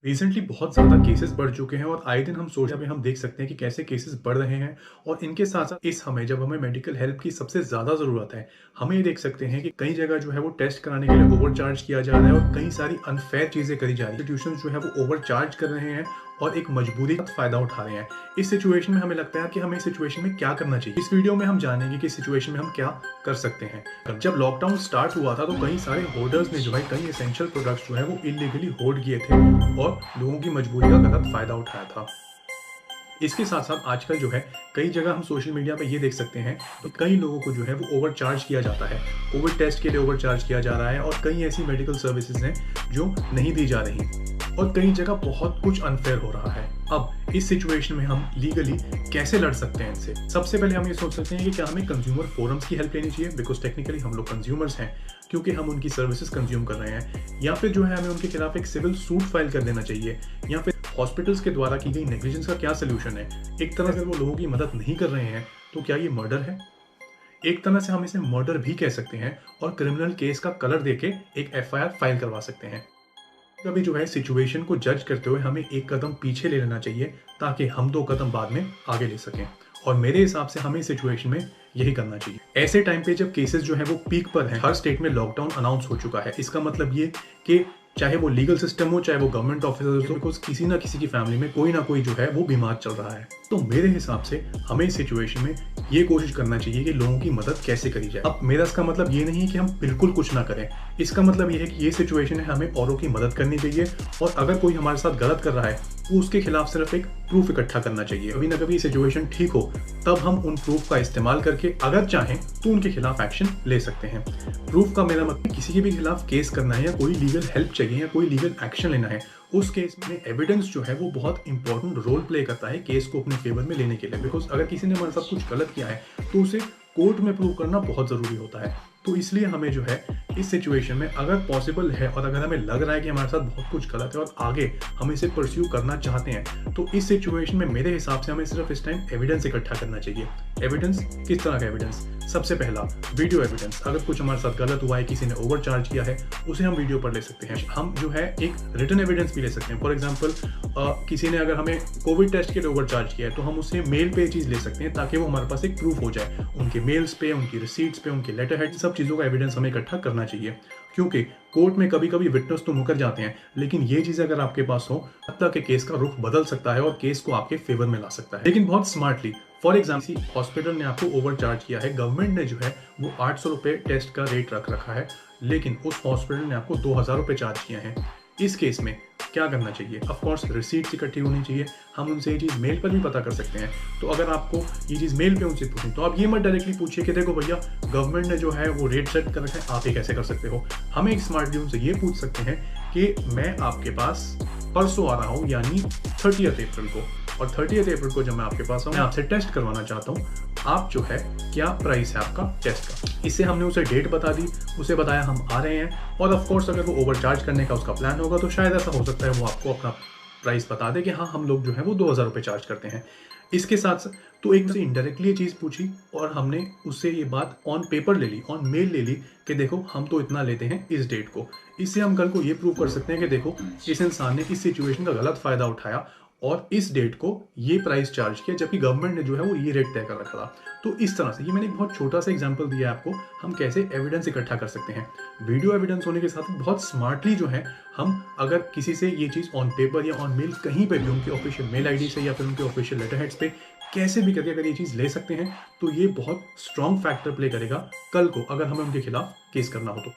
Recently बहुत ज़्यादा cases बढ़ चुके हैं और आए दिन हम सोशल में हम देख सकते हैं कि कैसे केसेस बढ़ रहे हैं। और इनके साथ साथ इस समय जब हमें मेडिकल हेल्प की सबसे ज़्यादा ज़रूरत है, हम ये देख सकते हैं कि कई जगह जो है वो टेस्ट कराने के लिए ओवरचार्ज किया जा रहा है और कई सारी अनफेयर चीज़ें करी जा रही है। इंस्टीट्यूशन जो है वो ओवरचार्ज कर रहे हैं और एक मजबूरी का फ़ायदा उठा रहे हैं। इस सिचुएशन में हमें लगता है कि हमें इस सिचुएशन में क्या करना चाहिए। इस वीडियो में हम जानेंगे कि इस सिचुएशन में हम क्या कर सकते हैं। जब लॉकडाउन स्टार्ट हुआ था तो कई सारे होर्डर्स ने जो है कई एसेंशियल प्रोडक्ट्स जो है वो इलीगली होर्ड किए थे और लोगों की मजबूरी का गलत फ़ायदा उठाया था। इसके साथ-साथ आजकल जो है कई जगह हम सोशल मीडिया पे ये देख सकते हैं तो कई लोगों को जो है वो ओवरचार्ज किया जाता है। कोविड टेस्ट के लिए ओवरचार्ज किया जा रहा है और कई ऐसी मेडिकल सर्विसेज़ हैं जो नहीं दी जा रही और कई जगह बहुत कुछ अनफेयर हो रहा है। अब इस सिचुएशन में हम लीगली कैसे लड़ सकते हैं इनसे? सबसे पहले हम ये सोच सकते हैं कि क्या हमें कंज्यूमर फोरम्स की हेल्प लेनी चाहिए, बिकॉज़ टेक्निकली हम लोग कंज्यूमर्स हैं क्योंकि हम उनकी सर्विसेज कंज्यूम कर रहे हैं, या फिर जो है हमें उनके खिलाफ एक सिविल सूट फाइल कर देना चाहिए, या फिर हॉस्पिटल्स के द्वारा की गई नेग्लिजेंस का क्या सॉल्यूशन है? एक तरह से अगर वो लोगों की मदद नहीं कर रहे हैं तो क्या ये मर्डर है? एक तरह से हम इसे मर्डर भी कह सकते हैं और क्रिमिनल केस का कलर देके एक एफआईआर फाइल करवा सकते हैं। कभी जो है सिचुएशन को जज करते हुए हमें एक कदम पीछे ले लेना चाहिए ताकि हम 2 कदम बाद में आगे ले सकें। और मेरे हिसाब से हमें सिचुएशन में यही करना चाहिए। ऐसे टाइम पे जब केसेस जो है वो पीक पर हैं, हर स्टेट में लॉकडाउन अनाउंस हो चुका है। इसका मतलब ये कि चाहे वो लीगल सिस्टम हो, चाहे वो गवर्नमेंट ऑफिसर्स हो, बिकॉज़ किसी ना किसी की फैमिली में कोई ना कोई जो है वो बीमार चल रहा है। तो मेरे हिसाब से हमें इस सिचुएशन में ये कोशिश करना चाहिए कि लोगों की मदद कैसे करी जाए। अब मेरा इसका मतलब ये नहीं है कि हम बिल्कुल कुछ ना करें। इसका मतलब ये है कि ये सिचुएशन है, हमें औरों की मदद करनी चाहिए और अगर कोई हमारे साथ गलत कर रहा है तो उसके खिलाफ सिर्फ एक प्रूफ इकट्ठा करना चाहिए। कभी ना कभी सिचुएशन ठीक हो तब हम उन प्रूफ का इस्तेमाल करके अगर चाहें तो उनके खिलाफ एक्शन ले सकते हैं। प्रूफ का मेरा मतलब किसी के भी खिलाफ केस करना है या कोई लीगल हेल्प चाहिए या कोई लीगल एक्शन लेना है, उस केस में एविडेंस जो है वो बहुत इंपॉर्टेंट रोल प्ले करता है केस को अपने फेवर में लेने के लिए। बिकॉज अगर किसी ने हमारे साथ कुछ गलत किया है तो उसे कोर्ट में प्रूव करना बहुत ज़रूरी होता है। तो इसलिए हमें जो है इस सिचुएशन में अगर पॉसिबल है और अगर हमें लग रहा है कि हमारे साथ बहुत कुछ गलत है और आगे हम इसे परस्यू करना चाहते हैं, तो इस सिचुएशन में मेरे हिसाब से हमें सिर्फ इस टाइम एविडेंस इकट्ठा करना चाहिए। एविडेंस किस तरह का एविडेंस? सबसे पहला वीडियो एविडेंस। अगर कुछ हमारे साथ गलत हुआ है, किसी ने ओवरचार्ज किया है, उसे हम वीडियो पर ले सकते हैं। हम जो है एक रिटन एविडेंस भी ले सकते हैं। फॉर एग्जाम्पल किसी ने अगर हमें कोविड टेस्ट के लिए ओवरचार्ज किया है तो हम उससे मेल पे चीज़ ले सकते हैं ताकि वो हमारे पास एक प्रूफ हो जाए। उनके मेल्स पे, उनकी रिसीट्स पे, उनके लेटर हेड, सब चीज़ों का एविडेंस हमें इकट्ठा करना चाहिए। क्योंकि कोर्ट में कभी कभी विटनेस तो मुकर जाते हैं, लेकिन ये चीज़ अगर आपके पास हो तब तक के केस का रुख बदल सकता है और केस को आपके फेवर में ला सकता है, लेकिन बहुत स्मार्टली। फॉर एग्जाम्पल हॉस्पिटल ने आपको ओवरचार्ज किया है, गवर्नमेंट ने जो है वो 800 रुपये टेस्ट का रेट रख रखा है, लेकिन उस हॉस्पिटल ने आपको 2000 रुपये चार्ज किया है। इस केस में क्या करना चाहिए? ऑफ कोर्स रिसीट्स इकट्ठी होनी चाहिए। हम उनसे ये चीज़ मेल पर भी पता कर सकते हैं। तो अगर आपको ये चीज़ मेल पे उनसे पूछें तो आप ये मत डायरेक्टली पूछिए कि देखो भैया गवर्नमेंट ने जो है वो रेट सेट कर रखा है, आप ये कैसे कर सकते हो। हमें एक स्मार्टली उनसे ये पूछ सकते हैं कि मैं आपके पास परसों आ रहा हूँ, यानी 30 अप्रैल को, और 30 अप्रैल को जब मैं आपके पास आऊँ, मैं आपसे टेस्ट करवाना चाहता हूँ। आप जो है क्या प्राइस है आपका टेस्ट का? इससे हमने उसे डेट बता दी, उसे बताया हम आ रहे हैं, और ऑफ कोर्स अगर वो ओवरचार्ज करने का उसका प्लान होगा तो शायद ऐसा हो सकता है वो आपको अपना प्राइस बता दे कि हाँ हम लोग जो है वो 2000 रुपये चार्ज करते हैं। इसके साथ तो एक से इनडायरेक्टली ये चीज़ पूछी और हमने उससे ये बात ऑन पेपर ले ली, ऑन मेल ले ली कि देखो हम तो इतना लेते हैं इस डेट को। इससे हम कल को ये प्रूव कर सकते हैं कि देखो इस इंसान ने इस सिचुएशन का गलत फ़ायदा उठाया और इस डेट को ये प्राइस चार्ज किया, जबकि गवर्नमेंट ने जो है वो ये रेट तय कर रखा था। तो इस तरह से, ये मैंने एक बहुत छोटा सा एग्जांपल दिया है आपको, हम कैसे एविडेंस इकट्ठा कर सकते हैं। वीडियो एविडेंस होने के साथ बहुत स्मार्टली जो है हम अगर किसी से ये चीज़ ऑन पेपर या ऑन मेल कहीं पे भी उनके ऑफिशियल मेल आईडी से या फिर उनके ऑफिशियल लेटर हेड्स पे कैसे भी करके अगर ये चीज़ ले सकते हैं तो ये बहुत स्ट्रॉन्ग फैक्टर प्ले करेगा कल को अगर हमें उनके खिलाफ केस करना हो तो।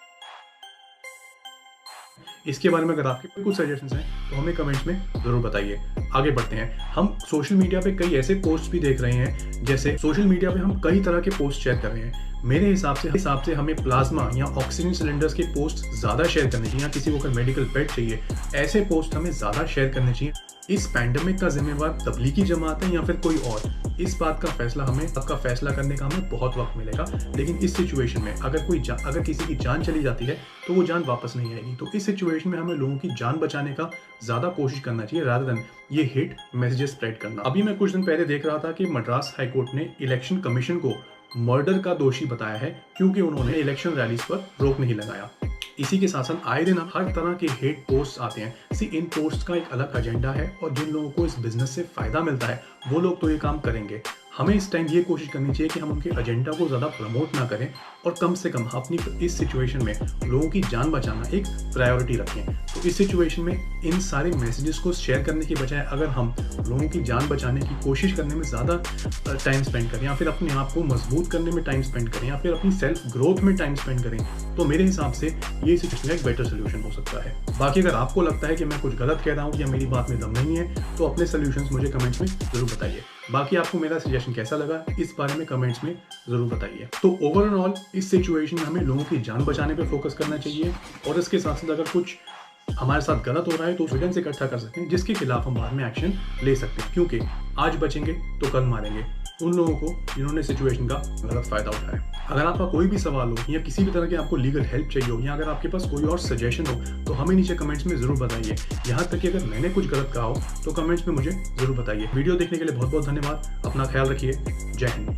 इसके बारे में अगर आपके कुछ सजेशंस हैं तो हमें कमेंट्स में ज़रूर बताइए। आगे बढ़ते हैं। हम सोशल मीडिया पे कई ऐसे पोस्ट भी देख रहे हैं, जैसे सोशल मीडिया पे हम कई तरह के पोस्ट शेयर कर रहे हैं। मेरे हिसाब से हमें प्लाज्मा या ऑक्सीजन सिलेंडर्स के पोस्ट ज़्यादा शेयर करने चाहिए, या किसी को अगर मेडिकल बेड चाहिए, ऐसे पोस्ट हमें ज़्यादा शेयर करने चाहिए। इस पैंडेमिक का जिम्मेवार तबलीगी जमात है या फिर कोई और, इस बात का फैसला आपका फैसला करने का हमें बहुत वक्त मिलेगा। लेकिन इस सिचुएशन में अगर किसी की जान चली जाती है तो वो जान वापस नहीं आएगी। तो इस सिचुएशन में हमें लोगों की जान बचाने का ज़्यादा कोशिश करना चाहिए रादर देन ये हेट मैसेजेस स्प्रेड करना। अभी मैं कुछ दिन पहले देख रहा था कि मद्रास हाईकोर्ट ने इलेक्शन कमीशन को मर्डर का दोषी बताया है क्योंकि उन्होंने इलेक्शन रैलीज पर रोक नहीं लगाया। इसी के साथ-साथ आए दिन हर तरह के हेट पोस्ट्स आते हैं। इन पोस्ट्स का एक अलग एजेंडा है और जिन लोगों को इस बिज़नेस से फ़ायदा मिलता है, वो लोग तो ये काम करेंगे। हमें इस टाइम ये कोशिश करनी चाहिए कि हम उनके एजेंडा को ज़्यादा प्रमोट ना करें और कम से कम अपनी इस सिचुएशन में लोगों की जान बचाना एक प्रायोरिटी रखें। तो इस सिचुएशन में इन सारे मैसेजेस को शेयर करने की बजाय अगर हम लोगों की जान बचाने की कोशिश करने में ज़्यादा टाइम स्पेंड करें या फिर अपने आप को मजबूत करने में टाइम स्पेंड करें या फिर अपनी सेल्फ ग्रोथ में टाइम स्पेंड करें, तो मेरे हिसाब से ये सिचुएशन एक बेटर सोल्यूशन हो सकता है। बाकी अगर आपको लगता है कि मैं कुछ गलत कह रहा हूँ या मेरी बात में दम नहीं है, तो अपने सोल्यूशंस मुझे कमेंट्स में ज़रूर बताइए। बाकी आपको मेरा सजेशन कैसा लगा, इस बारे में कमेंट्स में ज़रूर बताइए। तो ओवरऑल इस सिचुएशन में हमें लोगों की जान बचाने पे फोकस करना चाहिए और इसके साथ साथ अगर कुछ हमारे साथ गलत हो रहा है तो एविडेंस इकट्ठा कर सकते हैं जिसके खिलाफ हम बाद में एक्शन ले सकते हैं, क्योंकि आज बचेंगे तो कल मारेंगे उन लोगों को जिन्होंने सिचुएशन का गलत फायदा उठाया। अगर आपका कोई भी सवाल हो या किसी भी तरह की आपको लीगल हेल्प चाहिए हो या अगर आपके पास कोई और सजेशन हो तो हमें नीचे कमेंट्स में ज़रूर बताइए। यहाँ तक कि अगर मैंने कुछ गलत कहा हो तो कमेंट्स में मुझे ज़रूर बताइए। वीडियो देखने के लिए बहुत बहुत धन्यवाद। अपना ख्याल रखिए। जय हिंद।